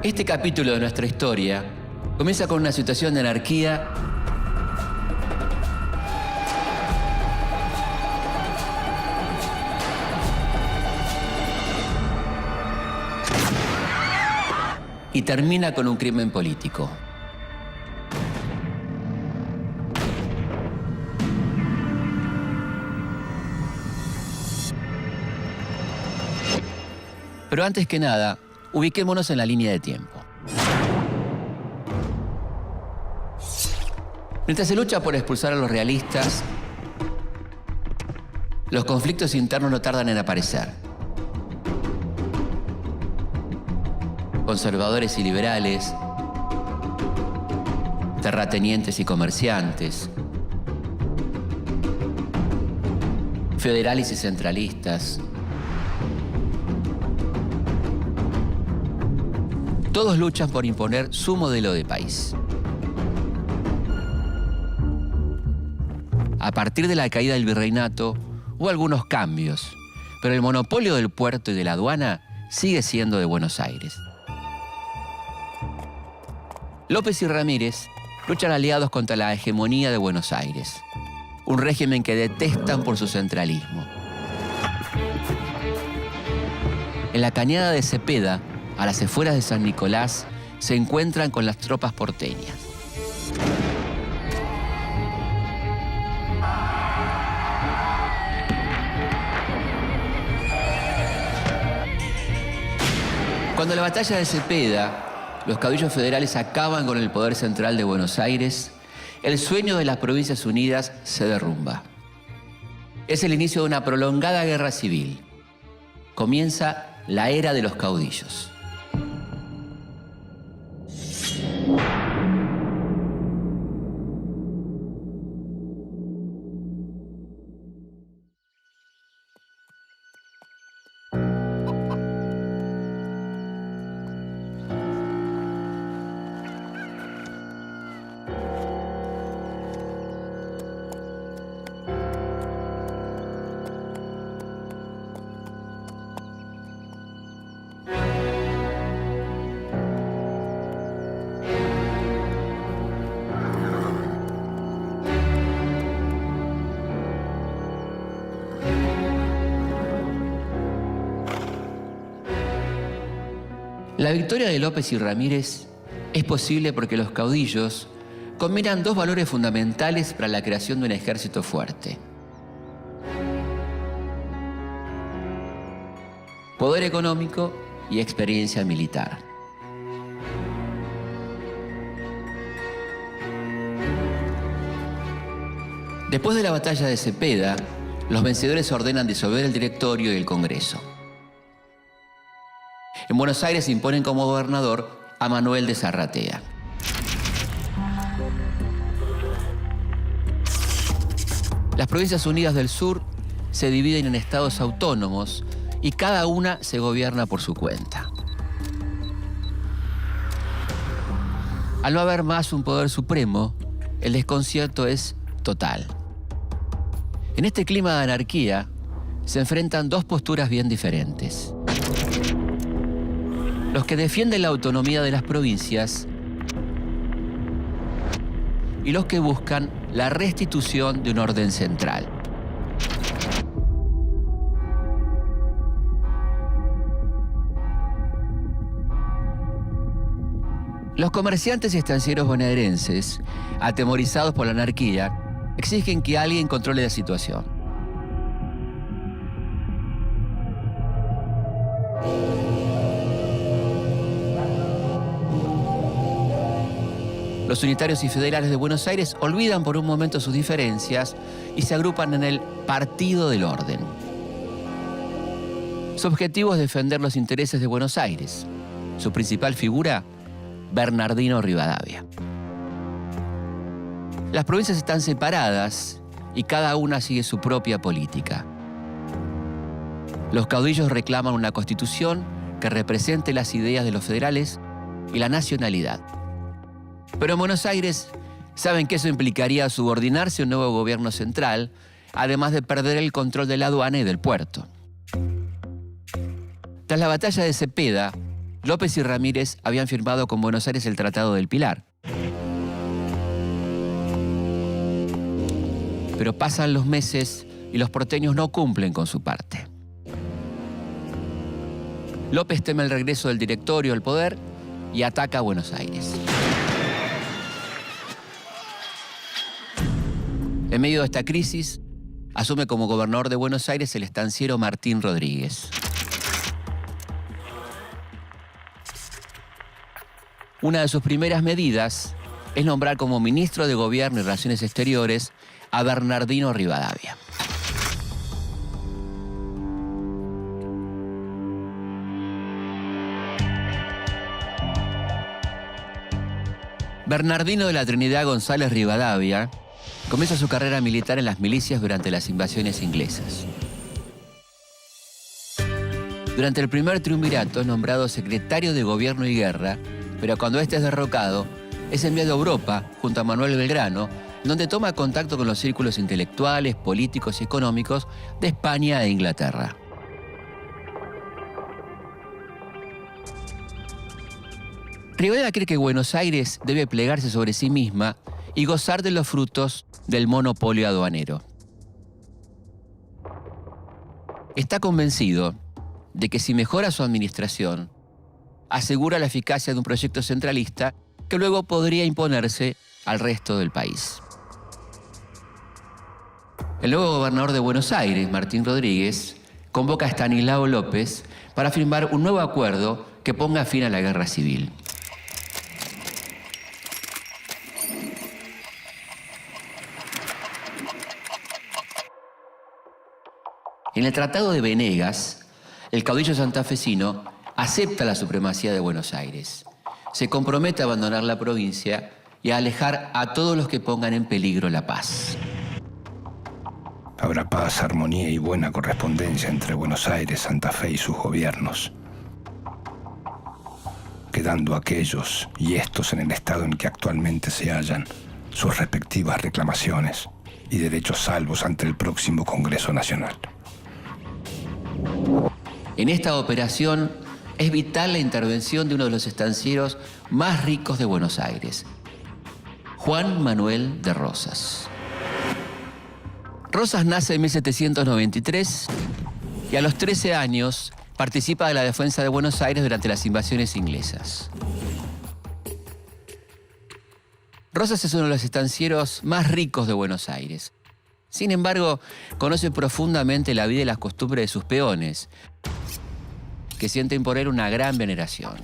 Este capítulo de nuestra historia comienza con una situación de anarquía y termina con un crimen político. Pero antes que nada, ubiquémonos en la línea de tiempo. Mientras se lucha por expulsar a los realistas, los conflictos internos no tardan en aparecer. Conservadores y liberales, terratenientes y comerciantes, federales y centralistas. Todos luchan por imponer su modelo de país. A partir de la caída del virreinato, hubo algunos cambios, pero el monopolio del puerto y de la aduana sigue siendo de Buenos Aires. López y Ramírez luchan aliados contra la hegemonía de Buenos Aires, un régimen que detestan por su centralismo. En la cañada de Cepeda, a las afueras de San Nicolás, se encuentran con las tropas porteñas. Cuando la batalla de Cepeda, los caudillos federales acaban con el poder central de Buenos Aires, el sueño de las Provincias Unidas se derrumba. Es el inicio de una prolongada guerra civil. Comienza la era de los caudillos. La victoria de López y Ramírez es posible porque los caudillos combinan dos valores fundamentales para la creación de un ejército fuerte: poder económico y experiencia militar. Después de la batalla de Cepeda, los vencedores ordenan disolver el directorio y el Congreso. En Buenos Aires imponen como gobernador a Manuel de Zarratea. Las Provincias Unidas del Sur se dividen en estados autónomos y cada una se gobierna por su cuenta. Al no haber más un poder supremo, el desconcierto es total. En este clima de anarquía se enfrentan dos posturas bien diferentes: los que defienden la autonomía de las provincias y los que buscan la restitución de un orden central. Los comerciantes y estancieros bonaerenses, atemorizados por la anarquía, exigen que alguien controle la situación. Los unitarios y federales de Buenos Aires olvidan por un momento sus diferencias y se agrupan en el Partido del Orden. Su objetivo es defender los intereses de Buenos Aires. Su principal figura, Bernardino Rivadavia. Las provincias están separadas y cada una sigue su propia política. Los caudillos reclaman una constitución que represente las ideas de los federales y la nacionalidad. Pero en Buenos Aires saben que eso implicaría subordinarse a un nuevo gobierno central, además de perder el control de la aduana y del puerto. Tras la batalla de Cepeda, López y Ramírez habían firmado con Buenos Aires el Tratado del Pilar. Pero pasan los meses y los porteños no cumplen con su parte. López teme el regreso del directorio al poder y ataca a Buenos Aires. En medio de esta crisis, asume como gobernador de Buenos Aires el estanciero Martín Rodríguez. Una de sus primeras medidas es nombrar como ministro de Gobierno y Relaciones Exteriores a Bernardino Rivadavia. Bernardino de la Trinidad González Rivadavia comienza su carrera militar en las milicias durante las invasiones inglesas. Durante el primer triunvirato es nombrado secretario de Gobierno y Guerra, pero cuando este es derrocado, es enviado a Europa junto a Manuel Belgrano, donde toma contacto con los círculos intelectuales, políticos y económicos de España e Inglaterra. Rivadavia cree que Buenos Aires debe plegarse sobre sí misma y gozar de los frutos del monopolio aduanero. Está convencido de que si mejora su administración, asegura la eficacia de un proyecto centralista que luego podría imponerse al resto del país. El nuevo gobernador de Buenos Aires, Martín Rodríguez, convoca a Estanislao López para firmar un nuevo acuerdo que ponga fin a la guerra civil. En el Tratado de Venegas, el caudillo santafesino acepta la supremacía de Buenos Aires. Se compromete a abandonar la provincia y a alejar a todos los que pongan en peligro la paz. Habrá paz, armonía y buena correspondencia entre Buenos Aires, Santa Fe y sus gobiernos, quedando aquellos y estos en el estado en que actualmente se hallan sus respectivas reclamaciones y derechos salvos ante el próximo Congreso Nacional. En esta operación es vital la intervención de uno de los estancieros más ricos de Buenos Aires, Juan Manuel de Rosas. Rosas nace en 1793 y a los 13 años participa de la defensa de Buenos Aires durante las invasiones inglesas. Rosas es uno de los estancieros más ricos de Buenos Aires. Sin embargo, conoce profundamente la vida y las costumbres de sus peones, que sienten por él una gran veneración.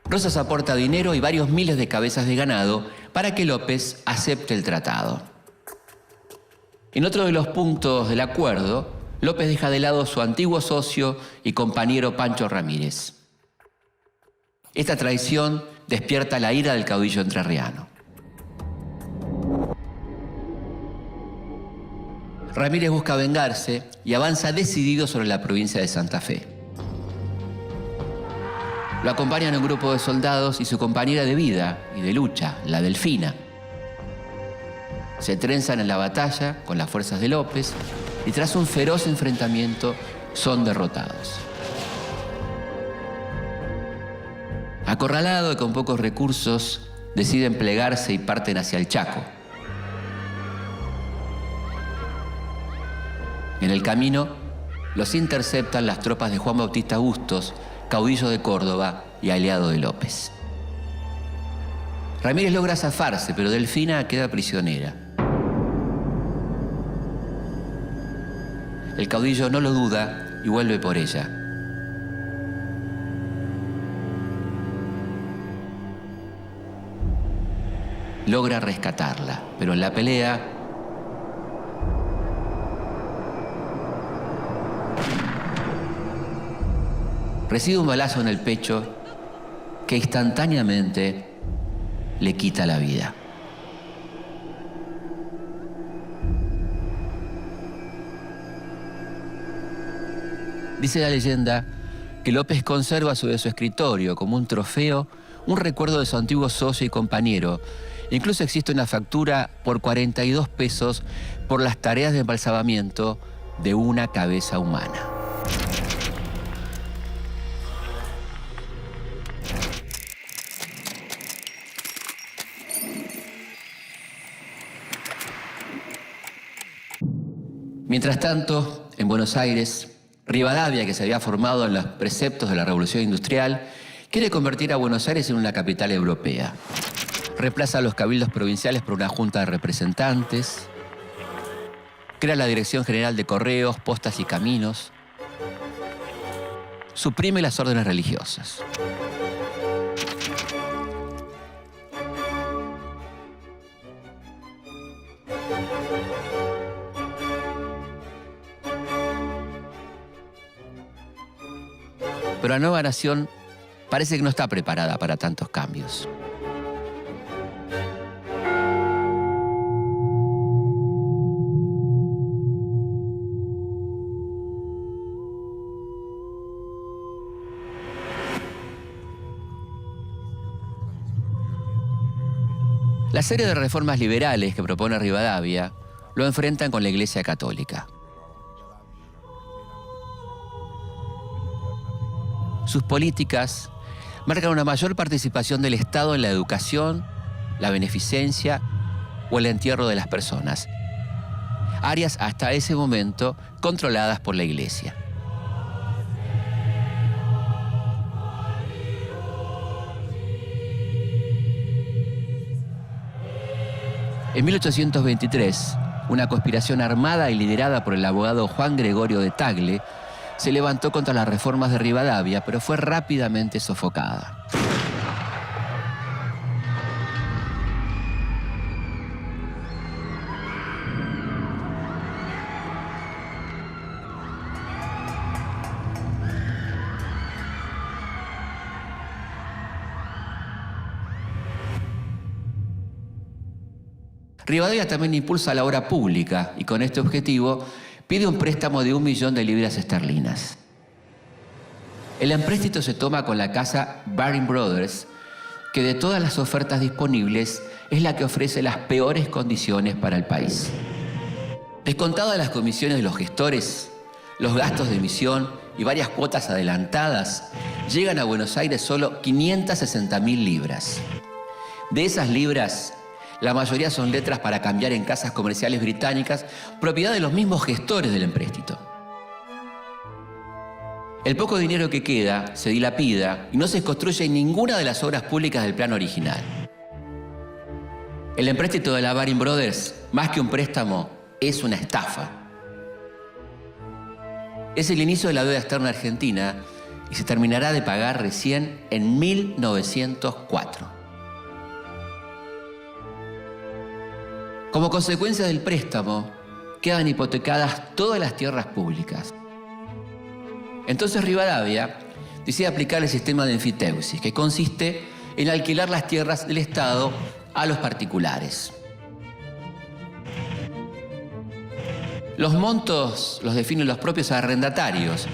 Rosas aporta dinero y varios miles de cabezas de ganado para que López acepte el tratado. En otro de los puntos del acuerdo, López deja de lado a su antiguo socio y compañero Pancho Ramírez. Esta traición despierta la ira del caudillo entrerriano. Ramírez busca vengarse y avanza decidido sobre la provincia de Santa Fe. Lo acompañan un grupo de soldados y su compañera de vida y de lucha, la Delfina. Se trenzan en la batalla con las fuerzas de López y tras un feroz enfrentamiento son derrotados. Acorralado y con pocos recursos, deciden plegarse y parten hacia el Chaco. En el camino, los interceptan las tropas de Juan Bautista Bustos, caudillo de Córdoba y aliado de López. Ramírez logra zafarse, pero Delfina queda prisionera. El caudillo no lo duda y vuelve por ella. Logra rescatarla, pero en la pelea recibe un balazo en el pecho que instantáneamente le quita la vida. Dice la leyenda que López conserva sobre su escritorio como un trofeo un recuerdo de su antiguo socio y compañero. Incluso existe una factura por 42 pesos por las tareas de embalsamamiento de una cabeza humana. Mientras tanto, en Buenos Aires, Rivadavia, que se había formado en los preceptos de la Revolución Industrial, quiere convertir a Buenos Aires en una capital europea. Reemplaza a los cabildos provinciales por una junta de representantes, crea la Dirección General de Correos, Postas y Caminos, suprime las órdenes religiosas. Pero la nueva nación parece que no está preparada para tantos cambios. La serie de reformas liberales que propone Rivadavia lo enfrentan con la Iglesia Católica. Sus políticas marcan una mayor participación del Estado en la educación, la beneficencia o el entierro de las personas, áreas hasta ese momento controladas por la Iglesia. En 1823, una conspiración armada y liderada por el abogado Juan Gregorio de Tagle se levantó contra las reformas de Rivadavia, pero fue rápidamente sofocada. Rivadavia también impulsa la obra pública y con este objetivo pide un préstamo de 1 millón de libras esterlinas. El empréstito se toma con la casa Baring Brothers, que de todas las ofertas disponibles es la que ofrece las peores condiciones para el país. Descontadas las comisiones de los gestores, los gastos de emisión y varias cuotas adelantadas, llegan a Buenos Aires solo 560.000 libras. De esas libras, la mayoría son letras para cambiar en casas comerciales británicas, propiedad de los mismos gestores del empréstito. El poco dinero que queda se dilapida y no se construye ninguna de las obras públicas del plan original. El empréstito de la Baring Brothers, más que un préstamo, es una estafa. Es el inicio de la deuda externa argentina y se terminará de pagar recién en 1904. Como consecuencia del préstamo, quedan hipotecadas todas las tierras públicas. Entonces Rivadavia decide aplicar el sistema de enfiteusis, que consiste en alquilar las tierras del Estado a los particulares. Los montos los definen los propios arrendatarios,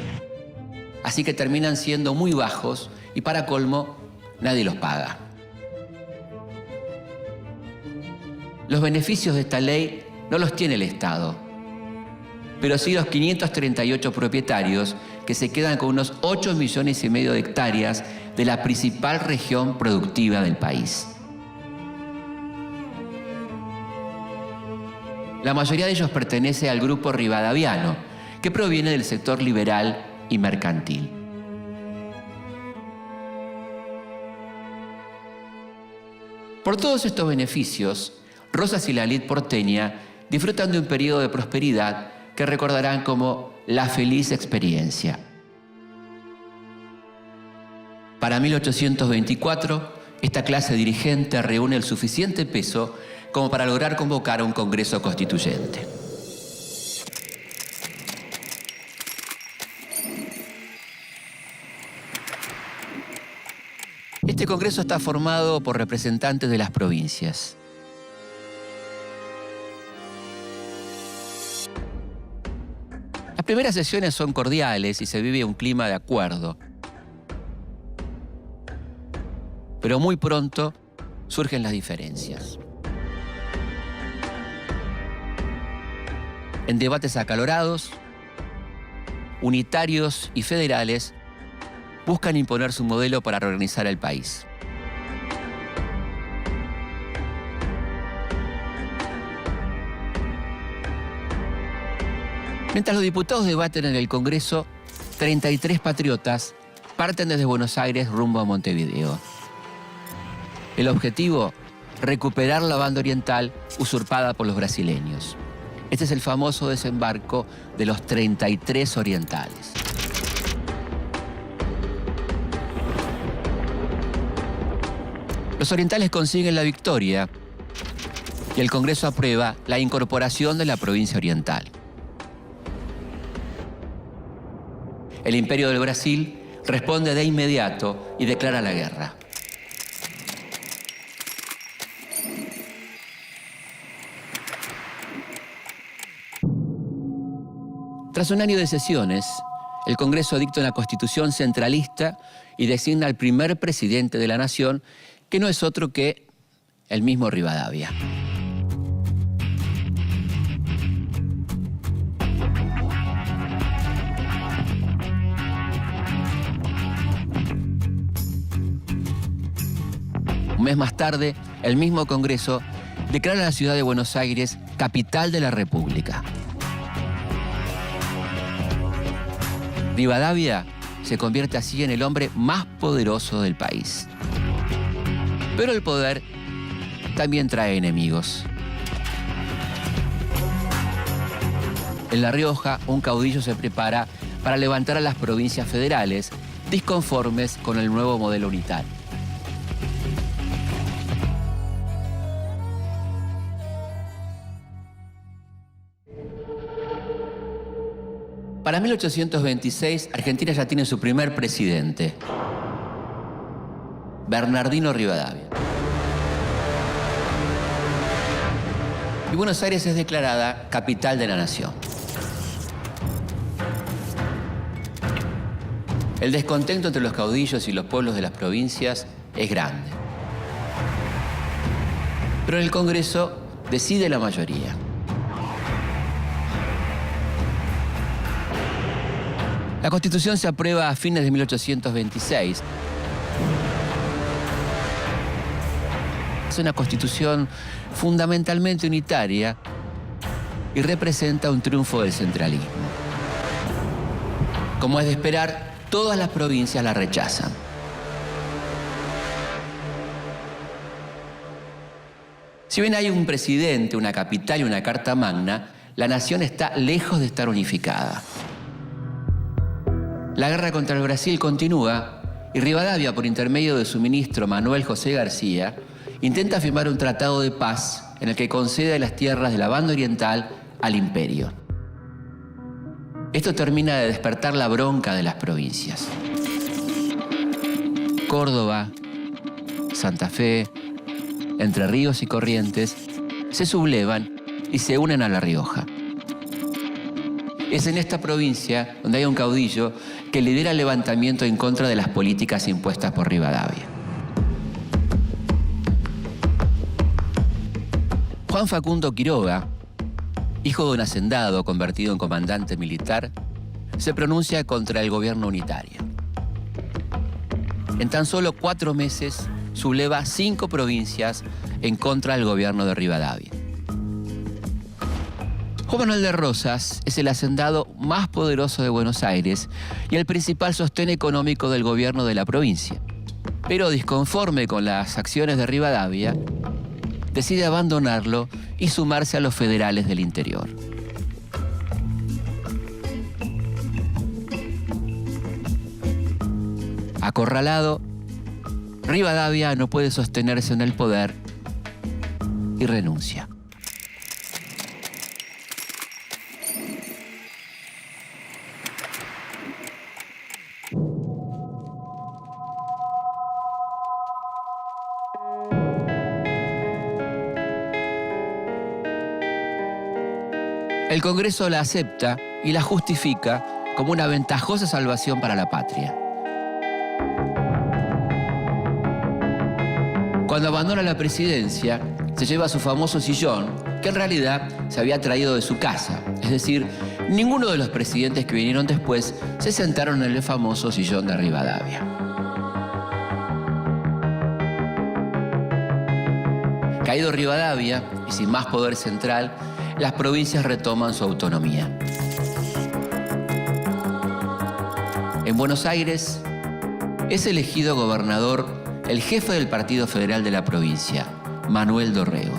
así que terminan siendo muy bajos y para colmo nadie los paga. Los beneficios de esta ley no los tiene el Estado, pero sí los 538 propietarios que se quedan con unos 8,5 millones de hectáreas de la principal región productiva del país. La mayoría de ellos pertenece al grupo rivadaviano, que proviene del sector liberal y mercantil. Por todos estos beneficios, Rosas y la élite porteña disfrutan de un periodo de prosperidad que recordarán como la feliz experiencia. Para 1824, esta clase dirigente reúne el suficiente peso como para lograr convocar a un Congreso Constituyente. Este Congreso está formado por representantes de las provincias. Las primeras sesiones son cordiales y se vive un clima de acuerdo. Pero muy pronto surgen las diferencias. En debates acalorados, unitarios y federales buscan imponer su modelo para reorganizar el país. Mientras los diputados debaten en el Congreso, 33 patriotas parten desde Buenos Aires rumbo a Montevideo. El objetivo, recuperar la banda oriental usurpada por los brasileños. Este es el famoso desembarco de los 33 orientales. Los orientales consiguen la victoria y el Congreso aprueba la incorporación de la provincia oriental. El Imperio del Brasil responde de inmediato y declara la guerra. Tras un año de sesiones, el Congreso dicta una constitución centralista y designa al primer presidente de la nación, que no es otro que el mismo Rivadavia. Un mes más tarde, el mismo Congreso declara la ciudad de Buenos Aires capital de la República. Rivadavia se convierte así en el hombre más poderoso del país. Pero el poder también trae enemigos. En La Rioja, un caudillo se prepara para levantar a las provincias federales, disconformes con el nuevo modelo unitario. Para 1826, Argentina ya tiene su primer presidente, Bernardino Rivadavia. Y Buenos Aires es declarada capital de la nación. El descontento entre los caudillos y los pueblos de las provincias es grande. Pero en el Congreso decide la mayoría. La Constitución se aprueba a fines de 1826. Es una Constitución fundamentalmente unitaria y representa un triunfo del centralismo. Como es de esperar, todas las provincias la rechazan. Si bien hay un presidente, una capital y una carta magna, la nación está lejos de estar unificada. La guerra contra el Brasil continúa y Rivadavia, por intermedio de su ministro Manuel José García, intenta firmar un tratado de paz en el que concede las tierras de la banda oriental al imperio. Esto termina de despertar la bronca de las provincias. Córdoba, Santa Fe, Entre Ríos y Corrientes se sublevan y se unen a La Rioja. Es en esta provincia donde hay un caudillo que lidera el levantamiento en contra de las políticas impuestas por Rivadavia. Juan Facundo Quiroga, hijo de un hacendado convertido en comandante militar, se pronuncia contra el gobierno unitario. En tan solo 4 meses subleva 5 provincias en contra del gobierno de Rivadavia. Juan Manuel de Rosas es el hacendado más poderoso de Buenos Aires y el principal sostén económico del gobierno de la provincia. Pero disconforme con las acciones de Rivadavia, decide abandonarlo y sumarse a los federales del interior. Acorralado, Rivadavia no puede sostenerse en el poder y renuncia. El Congreso la acepta y la justifica como una ventajosa salvación para la patria. Cuando abandona la presidencia, se lleva su famoso sillón, que en realidad se había traído de su casa. Es decir, ninguno de los presidentes que vinieron después se sentaron en el famoso sillón de Rivadavia. Caído Rivadavia y sin más poder central, las provincias retoman su autonomía. En Buenos Aires es elegido gobernador el jefe del Partido Federal de la provincia, Manuel Dorrego.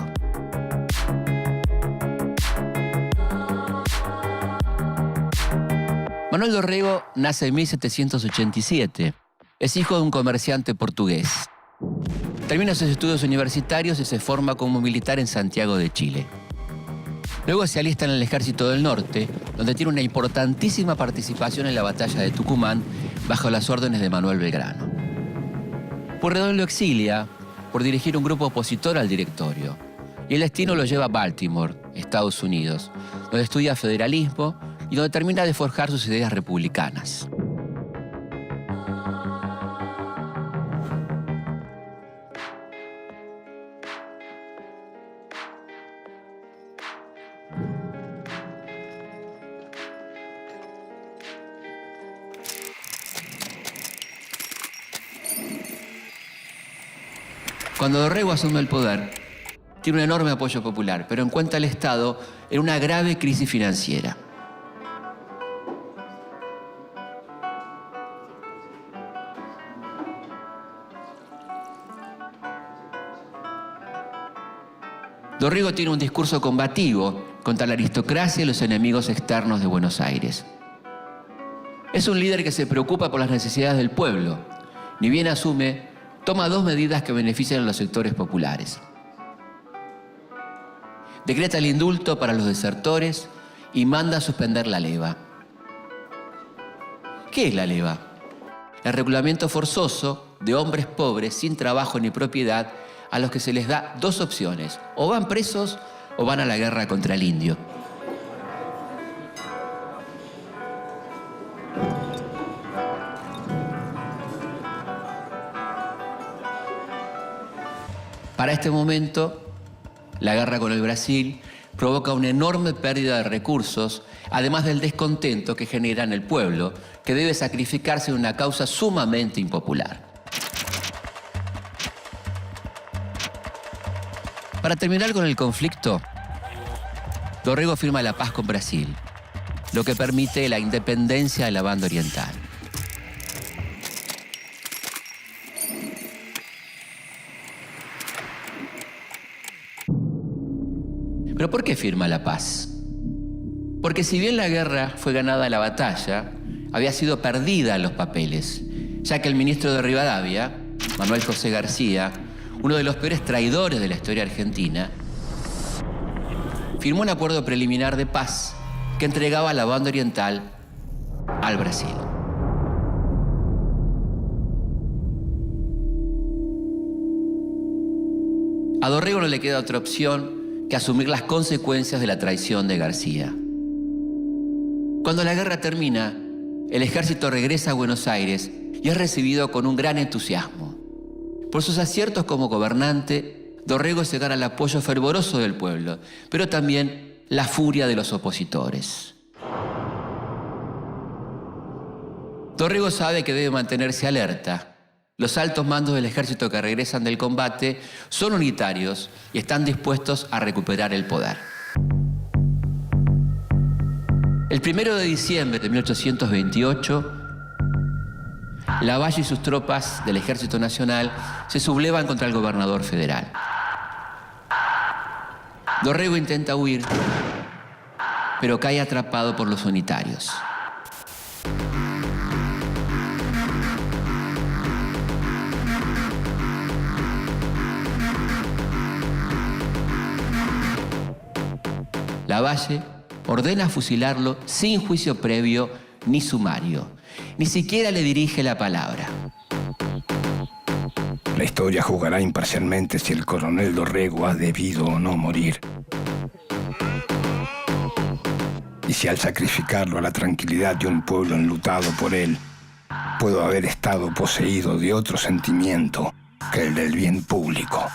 Manuel Dorrego nace en 1787. Es hijo de un comerciante portugués. Termina sus estudios universitarios y se forma como militar en Santiago de Chile. Luego se alista en el Ejército del Norte, donde tiene una importantísima participación en la batalla de Tucumán bajo las órdenes de Manuel Belgrano. Pueyrredón lo exilia por dirigir un grupo opositor al directorio y el destino lo lleva a Baltimore, Estados Unidos, donde estudia federalismo y donde termina de forjar sus ideas republicanas. Cuando Dorrego asume el poder, tiene un enorme apoyo popular, pero encuentra al Estado en una grave crisis financiera. Dorrego tiene un discurso combativo contra la aristocracia y los enemigos externos de Buenos Aires. Es un líder que se preocupa por las necesidades del pueblo. Ni bien asume, toma 2 medidas que benefician a los sectores populares. Decreta el indulto para los desertores y manda a suspender la leva. ¿Qué es la leva? El regulamiento forzoso de hombres pobres sin trabajo ni propiedad a los que se les da 2 opciones: o van presos o van a la guerra contra el indio. Para este momento, la guerra con el Brasil provoca una enorme pérdida de recursos, además del descontento que genera en el pueblo, que debe sacrificarse en una causa sumamente impopular. Para terminar con el conflicto, Dorrego firma la paz con Brasil, lo que permite la independencia de la banda oriental. ¿Pero por qué firma la paz? Porque si bien la guerra fue ganada en la batalla, había sido perdida en los papeles, ya que el ministro de Rivadavia, Manuel José García, uno de los peores traidores de la historia argentina, firmó un acuerdo preliminar de paz que entregaba la banda oriental al Brasil. A Dorrego no le queda otra opción que asumir las consecuencias de la traición de García. Cuando la guerra termina, el ejército regresa a Buenos Aires y es recibido con un gran entusiasmo. Por sus aciertos como gobernante, Dorrego se gana el apoyo fervoroso del pueblo, pero también la furia de los opositores. Dorrego sabe que debe mantenerse alerta. Los altos mandos del ejército que regresan del combate son unitarios y están dispuestos a recuperar el poder. El 1 de diciembre de 1828, Lavalle y sus tropas del Ejército Nacional se sublevan contra el gobernador federal. Dorrego intenta huir, pero cae atrapado por los unitarios. Lavalle ordena fusilarlo sin juicio previo ni sumario. Ni siquiera le dirige la palabra. La historia juzgará imparcialmente si el coronel Dorrego ha debido o no morir. Y si al sacrificarlo a la tranquilidad de un pueblo enlutado por él, puedo haber estado poseído de otro sentimiento que el del bien público.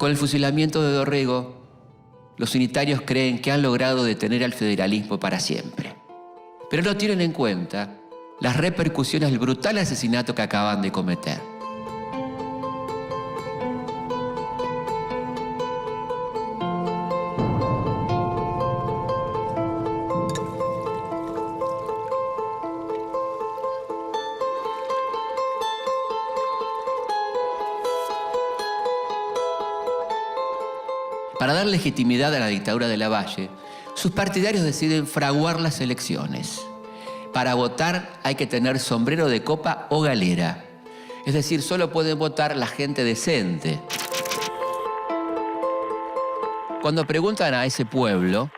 Con el fusilamiento de Dorrego, los unitarios creen que han logrado detener al federalismo para siempre. Pero no tienen en cuenta las repercusiones del brutal asesinato que acaban de cometer. Para dar legitimidad a la dictadura de Lavalle, sus partidarios deciden fraguar las elecciones. Para votar hay que tener sombrero de copa o galera. Es decir, solo pueden votar la gente decente. Cuando preguntan a ese pueblo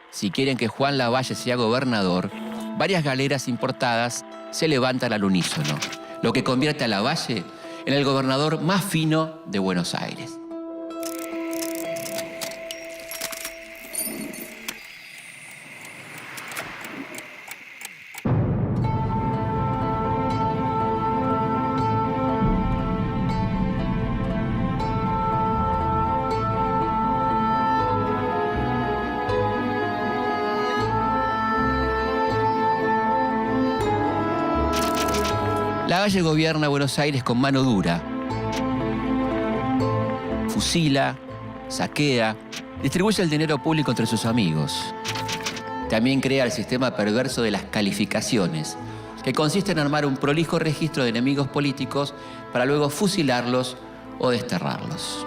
si quieren que Juan Lavalle sea gobernador, varias galeras importadas se levantan al unísono, lo que convierte a Lavalle en el gobernador más fino de Buenos Aires. Lavalle gobierna Buenos Aires con mano dura. Fusila, saquea, distribuye el dinero público entre sus amigos. También crea el sistema perverso de las calificaciones, que consiste en armar un prolijo registro de enemigos políticos para luego fusilarlos o desterrarlos.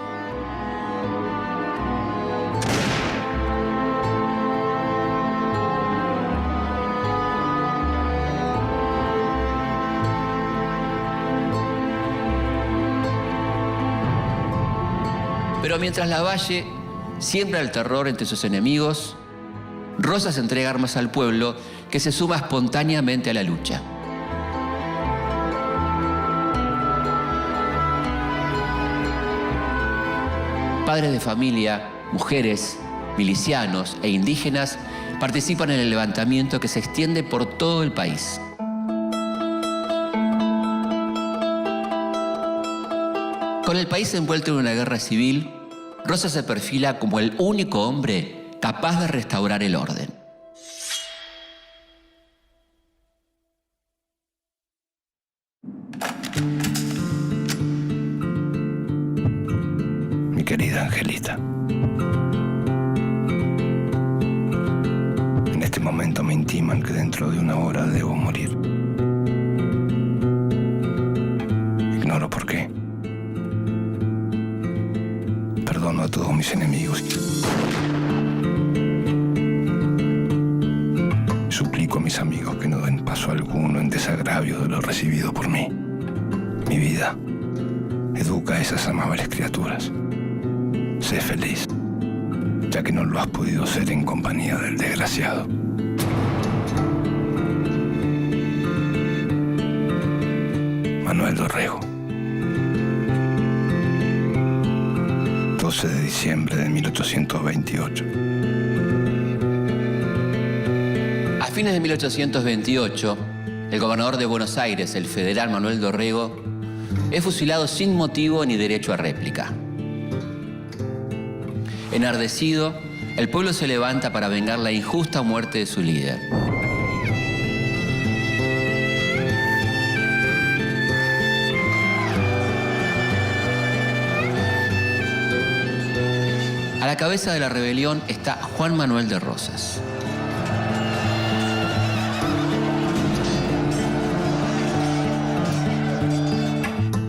Pero mientras Lavalle siembra el terror entre sus enemigos, Rosas entrega armas al pueblo que se suma espontáneamente a la lucha. Padres de familia, mujeres, milicianos e indígenas participan en el levantamiento que se extiende por todo el país. Con el país envuelto en una guerra civil, Rosas se perfila como el único hombre capaz de restaurar el orden. Mi querida Angelita, en este momento me intiman que dentro de una hora debo morir. Ignoro por qué. Perdono a todos mis enemigos. Suplico a mis amigos que no den paso alguno en desagravio de lo recibido por mí. Mi vida, educa a esas amables criaturas. Sé feliz, ya que no lo has podido ser en compañía del desgraciado. Manuel Dorrego. 12 de diciembre de 1828. A fines de 1828, el gobernador de Buenos Aires, el federal Manuel Dorrego, es fusilado sin motivo ni derecho a réplica. Enardecido, el pueblo se levanta para vengar la injusta muerte de su líder. A la cabeza de la rebelión está Juan Manuel de Rosas.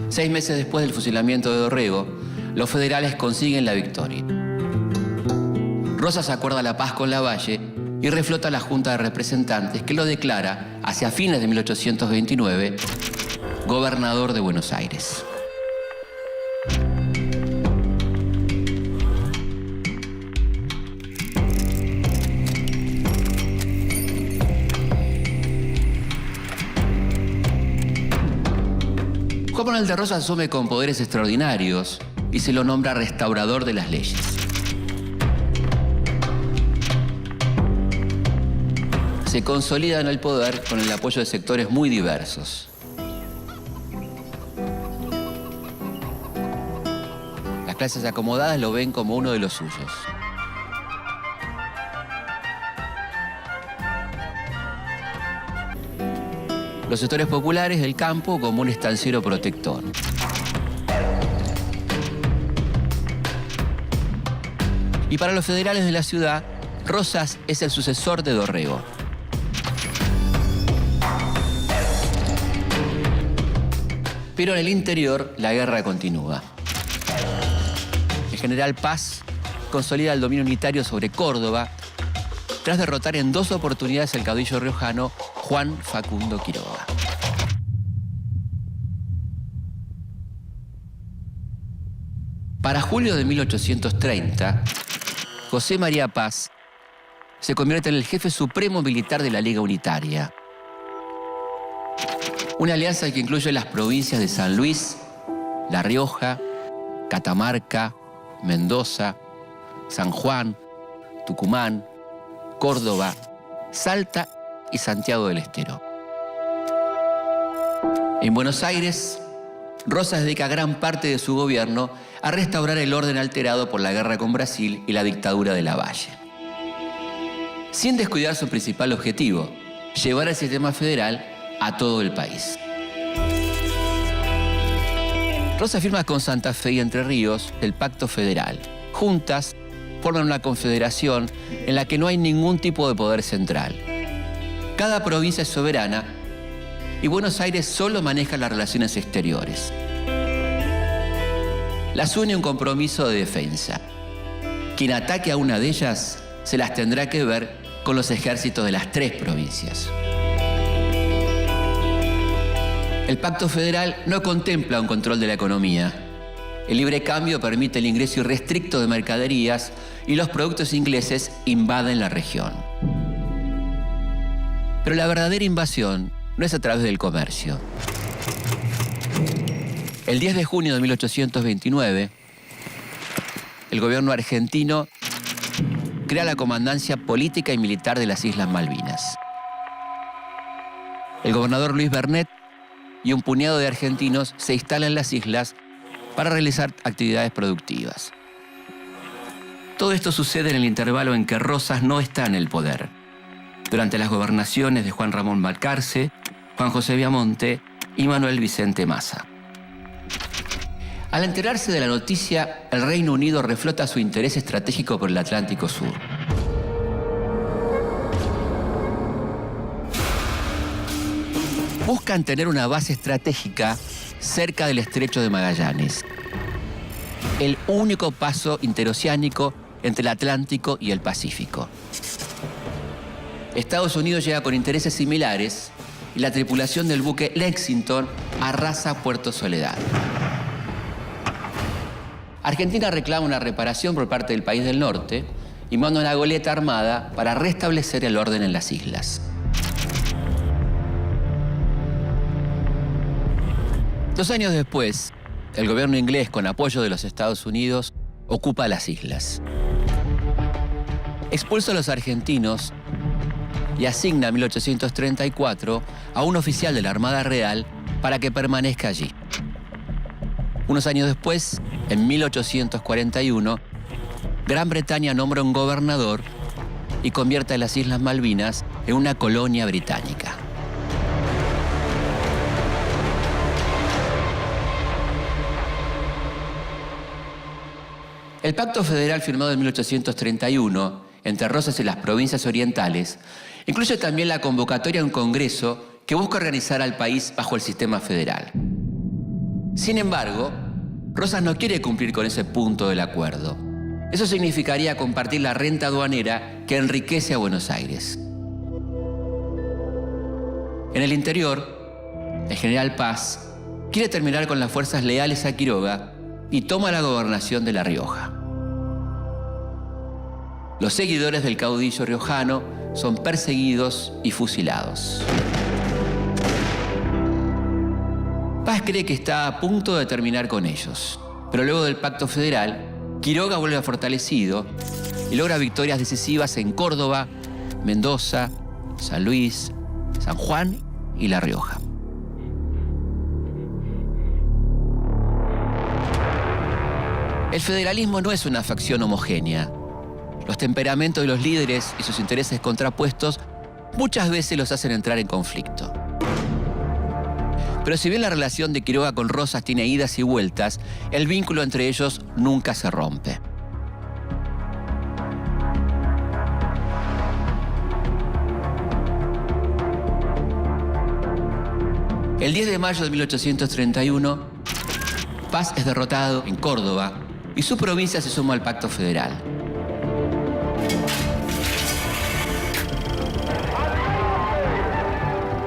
Seis meses después del fusilamiento de Dorrego, los federales consiguen la victoria. Rosas acuerda la paz con Lavalle y reflota la Junta de Representantes, que lo declara, hacia fines de 1829, gobernador de Buenos Aires. Juan Manuel de Rosas asume con poderes extraordinarios y se lo nombra restaurador de las leyes. Se consolida en el poder con el apoyo de sectores muy diversos. La Las clases acomodadas lo ven como uno de los suyos. Los sectores populares del campo como un estanciero protector. Y para los federales de la ciudad, Rosas es el sucesor de Dorrego. Pero en el interior, la guerra continúa. El general Paz consolida el dominio unitario sobre Córdoba tras derrotar en 2 oportunidades al caudillo riojano Juan Facundo Quiroga. Para julio de 1830, José María Paz se convierte en el jefe supremo militar de la Liga Unitaria. Una alianza que incluye las provincias de San Luis, La Rioja, Catamarca, Mendoza, San Juan, Tucumán, Córdoba, Salta y Santiago del Estero. En Buenos Aires, Rosas dedica gran parte de su gobierno a restaurar el orden alterado por la guerra con Brasil y la dictadura de Lavalle. Sin descuidar su principal objetivo, llevar el sistema federal a todo el país. Rosas firma con Santa Fe y Entre Ríos el Pacto Federal. Juntas forman una confederación en la que no hay ningún tipo de poder central. Cada provincia es soberana y Buenos Aires solo maneja las relaciones exteriores. Las une un compromiso de defensa. Quien ataque a una de ellas se las tendrá que ver con los ejércitos de las 3 provincias. El Pacto Federal no contempla un control de la economía. El libre cambio permite el ingreso irrestricto de mercaderías y los productos ingleses invaden la región. Pero la verdadera invasión no es a través del comercio. El 10 de junio de 1829, el gobierno argentino crea la Comandancia Política y Militar de las Islas Malvinas. El gobernador Luis Bernet y un puñado de argentinos se instalan en las islas para realizar actividades productivas. Todo esto sucede en el intervalo en que Rosas no está en el poder, durante las gobernaciones de Juan Ramón Balcarce, Juan José Viamonte y Manuel Vicente Massa. Al enterarse de la noticia, el Reino Unido reflota su interés estratégico por el Atlántico Sur. Buscan tener una base estratégica cerca del Estrecho de Magallanes, el único paso interoceánico entre el Atlántico y el Pacífico. Estados Unidos llega con intereses similares y la tripulación del buque Lexington arrasa Puerto Soledad. Argentina reclama una reparación por parte del país del norte y manda una goleta armada para restablecer el orden en las islas. 2 años después, el gobierno inglés, con apoyo de los Estados Unidos, ocupa las islas. Expulsa a los argentinos y asigna en 1834 a un oficial de la Armada Real para que permanezca allí. Unos años después, en 1841, Gran Bretaña nombra un gobernador y convierte a las Islas Malvinas en una colonia británica. El Pacto Federal firmado en 1831 entre Rosas y las provincias orientales incluye también la convocatoria a un congreso que busca organizar al país bajo el sistema federal. Sin embargo, Rosas no quiere cumplir con ese punto del acuerdo. Eso significaría compartir la renta aduanera que enriquece a Buenos Aires. En el interior, el general Paz quiere terminar con las fuerzas leales a Quiroga y toma la gobernación de La Rioja. Los seguidores del caudillo riojano son perseguidos y fusilados. Paz cree que está a punto de terminar con ellos, pero luego del Pacto Federal, Quiroga vuelve fortalecido y logra victorias decisivas en Córdoba, Mendoza, San Luis, San Juan y La Rioja. El federalismo no es una facción homogénea. Los temperamentos de los líderes y sus intereses contrapuestos muchas veces los hacen entrar en conflicto. Pero si bien la relación de Quiroga con Rosas tiene idas y vueltas, el vínculo entre ellos nunca se rompe. El 10 de mayo de 1831, Paz es derrotado en Córdoba y su provincia se suma al Pacto Federal.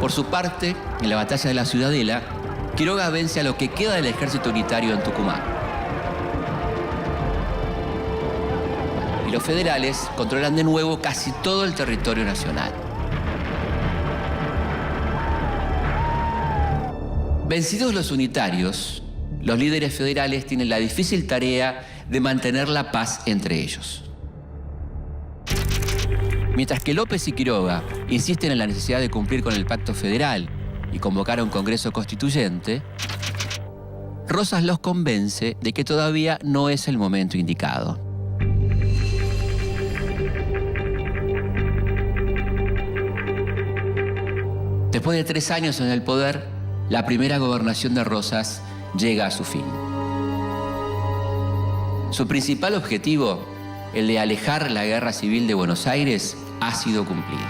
Por su parte, en la batalla de la Ciudadela, Quiroga vence a lo que queda del ejército unitario en Tucumán. Y los federales controlan de nuevo casi todo el territorio nacional. Vencidos los unitarios, los líderes federales tienen la difícil tarea de mantener la paz entre ellos. Mientras que López y Quiroga insisten en la necesidad de cumplir con el Pacto Federal y convocar a un Congreso Constituyente, Rosas los convence de que todavía no es el momento indicado. Después de 3 años en el poder, la primera gobernación de Rosas llega a su fin. Su principal objetivo, el de alejar la guerra civil de Buenos Aires, ha sido cumplido.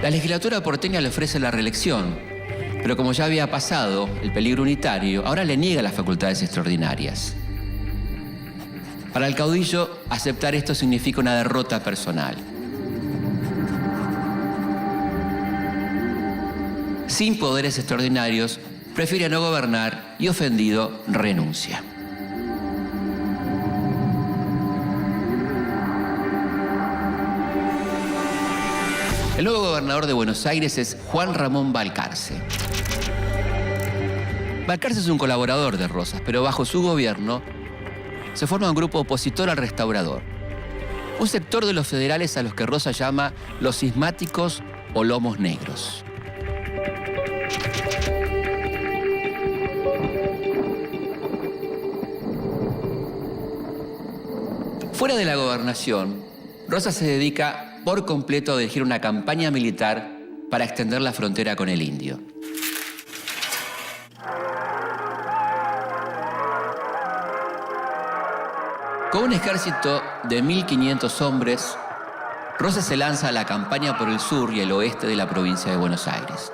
La legislatura porteña le ofrece la reelección, pero como ya había pasado el peligro unitario, ahora le niega las facultades extraordinarias. Para el caudillo, aceptar esto significa una derrota personal. Sin poderes extraordinarios, prefiere no gobernar y, ofendido, renuncia. El nuevo gobernador de Buenos Aires es Juan Ramón Balcarce. Balcarce es un colaborador de Rosas, pero bajo su gobierno se forma un grupo opositor al restaurador. Un sector de los federales a los que Rosas llama los cismáticos o lomos negros. Fuera de la gobernación, Rosas se dedica por completo a dirigir una campaña militar para extender la frontera con el indio. Con un ejército de 1.500 hombres, Rosas se lanza a la campaña por el sur y el oeste de la provincia de Buenos Aires.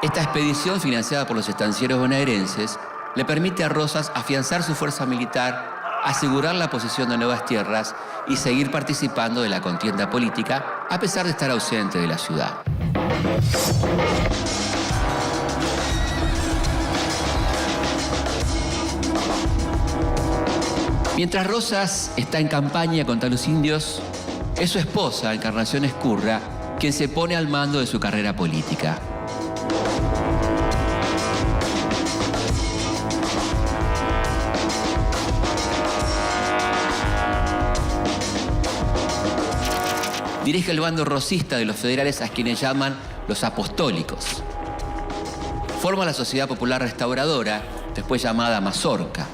Esta expedición, financiada por los estancieros bonaerenses, le permite a Rosas afianzar su fuerza militar, asegurar la posesión de nuevas tierras y seguir participando de la contienda política, a pesar de estar ausente de la ciudad. Mientras Rosas está en campaña contra los indios, es su esposa, Encarnación Ezcurra, quien se pone al mando de su carrera política. Dirige el bando rosista de los federales, a quienes llaman los apostólicos. Forma la Sociedad Popular Restauradora, después llamada Mazorca.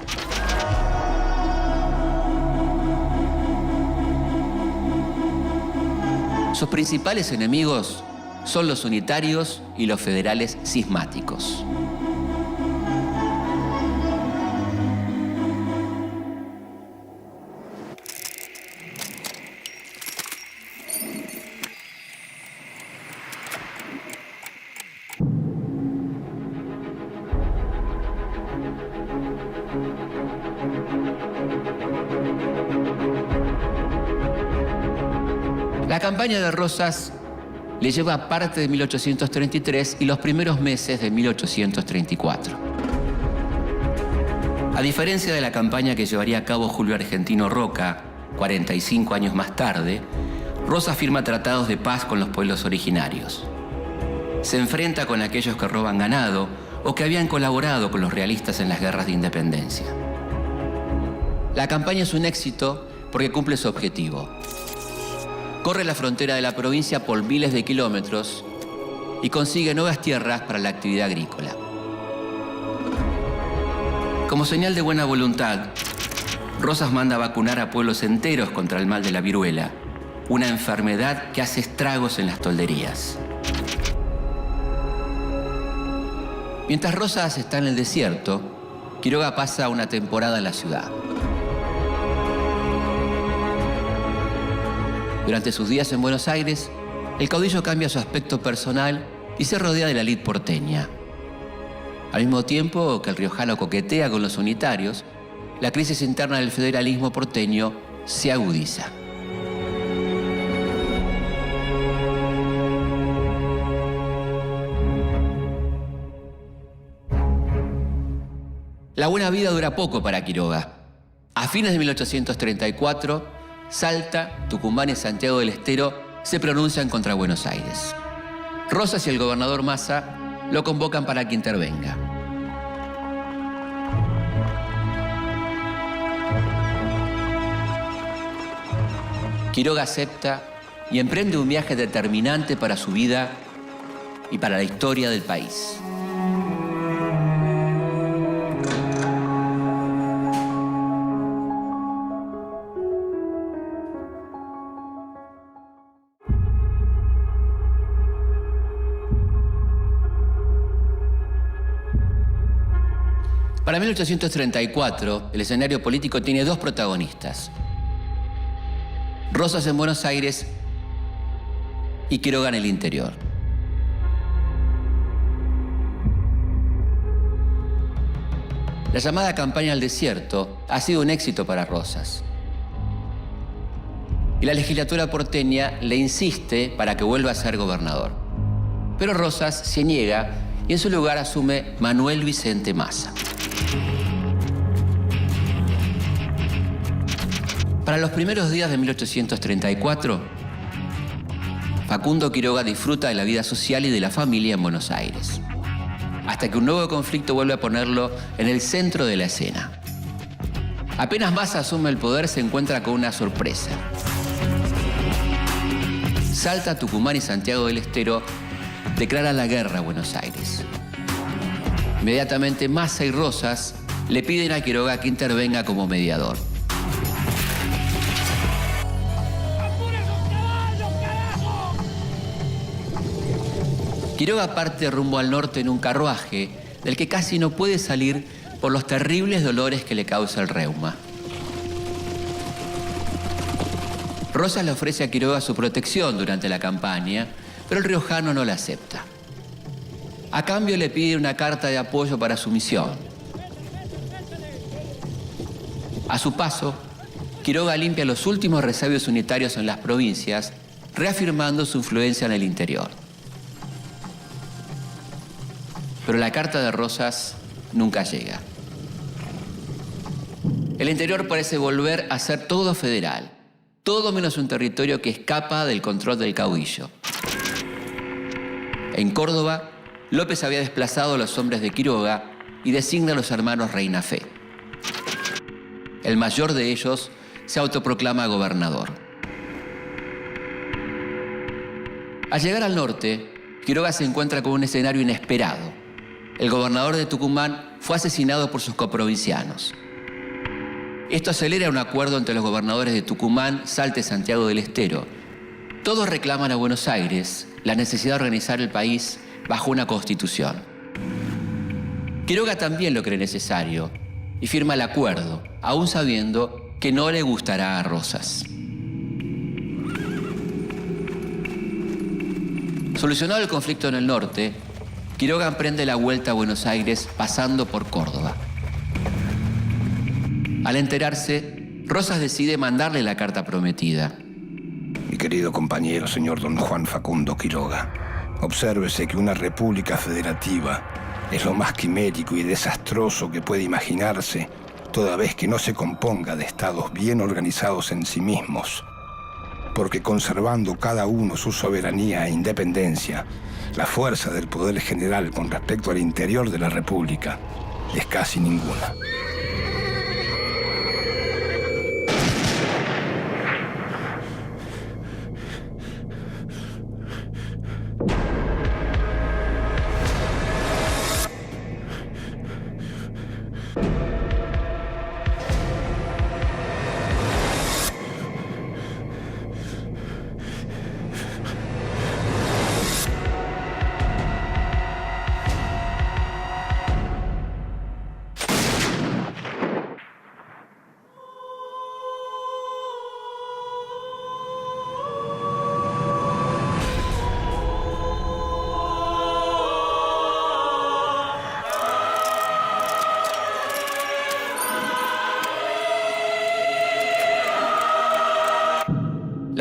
Sus principales enemigos son los unitarios y los federales cismáticos. La campaña de Rosas le lleva parte de 1833 y los primeros meses de 1834. A diferencia de la campaña que llevaría a cabo Julio Argentino Roca, 45 años más tarde, Rosas firma tratados de paz con los pueblos originarios. Se enfrenta con aquellos que roban ganado o que habían colaborado con los realistas en las guerras de independencia. La campaña es un éxito porque cumple su objetivo. Corre la frontera de la provincia por miles de kilómetros y consigue nuevas tierras para la actividad agrícola. Como señal de buena voluntad, Rosas manda a vacunar a pueblos enteros contra el mal de la viruela, una enfermedad que hace estragos en las tolderías. Mientras Rosas está en el desierto, Quiroga pasa una temporada en la ciudad. Durante sus días en Buenos Aires, el caudillo cambia su aspecto personal y se rodea de la élite porteña. Al mismo tiempo que el riojano coquetea con los unitarios, la crisis interna del federalismo porteño se agudiza. La buena vida dura poco para Quiroga. A fines de 1834, Salta, Tucumán y Santiago del Estero se pronuncian contra Buenos Aires. Rosas y el gobernador Massa lo convocan para que intervenga. Quiroga acepta y emprende un viaje determinante para su vida y para la historia del país. Para 1834, el escenario político tiene dos protagonistas: Rosas en Buenos Aires y Quiroga en el interior. La llamada campaña al desierto ha sido un éxito para Rosas. Y la legislatura porteña le insiste para que vuelva a ser gobernador. Pero Rosas se niega y en su lugar asume Manuel Vicente Massa. Para los primeros días de 1834, Facundo Quiroga disfruta de la vida social y de la familia en Buenos Aires, hasta que un nuevo conflicto vuelve a ponerlo en el centro de la escena. Apenas Massa asume el poder, se encuentra con una sorpresa. Salta, Tucumán y Santiago del Estero declaran la guerra a Buenos Aires. Inmediatamente Massa y Rosas le piden a Quiroga que intervenga como mediador. Quiroga parte rumbo al norte en un carruaje del que casi no puede salir por los terribles dolores que le causa el reuma. Rosas le ofrece a Quiroga su protección durante la campaña, pero el riojano no la acepta. A cambio le pide una carta de apoyo para su misión. A su paso, Quiroga limpia los últimos resabios unitarios en las provincias, reafirmando su influencia en el interior. Pero la carta de Rosas nunca llega. El interior parece volver a ser todo federal, todo menos un territorio que escapa del control del caudillo. En Córdoba, López había desplazado a los hombres de Quiroga y designa a los hermanos Reinafé. El mayor de ellos se autoproclama gobernador. Al llegar al norte, Quiroga se encuentra con un escenario inesperado. El gobernador de Tucumán fue asesinado por sus coprovincianos. Esto acelera un acuerdo entre los gobernadores de Tucumán, Salta y Santiago del Estero. Todos reclaman a Buenos Aires la necesidad de organizar el país bajo una constitución. Quiroga también lo cree necesario y firma el acuerdo, aún sabiendo que no le gustará a Rosas. Solucionado el conflicto en el norte, Quiroga emprende la vuelta a Buenos Aires pasando por Córdoba. Al enterarse, Rosas decide mandarle la carta prometida. Mi querido compañero, señor don Juan Facundo Quiroga, obsérvese que una república federativa es lo más quimérico y desastroso que puede imaginarse, toda vez que no se componga de estados bien organizados en sí mismos, porque conservando cada uno su soberanía e independencia, la fuerza del poder general con respecto al interior de la república es casi ninguna.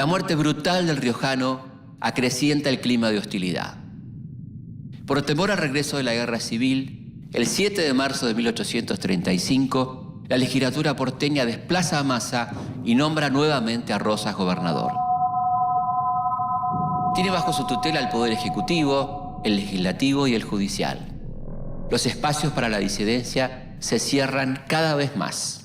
La muerte brutal del riojano acrecienta el clima de hostilidad. Por temor al regreso de la guerra civil, el 7 de marzo de 1835, la legislatura porteña desplaza a Massa y nombra nuevamente a Rosas gobernador. Tiene bajo su tutela el poder ejecutivo, el legislativo y el judicial. Los espacios para la disidencia se cierran cada vez más.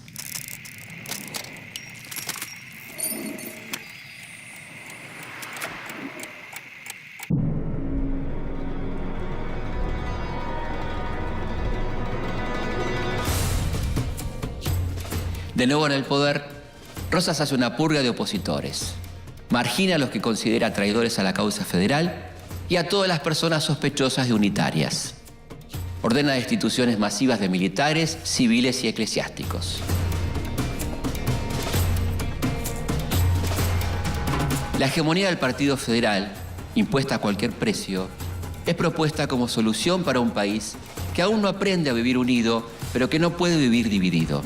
De nuevo en el poder, Rosas hace una purga de opositores. Margina a los que considera traidores a la causa federal y a todas las personas sospechosas de unitarias. Ordena destituciones masivas de militares, civiles y eclesiásticos. La hegemonía del Partido Federal, impuesta a cualquier precio, es propuesta como solución para un país que aún no aprende a vivir unido, pero que no puede vivir dividido.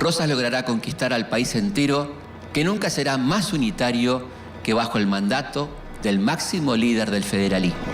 Rosas logrará conquistar al país entero, que nunca será más unitario que bajo el mandato del máximo líder del federalismo.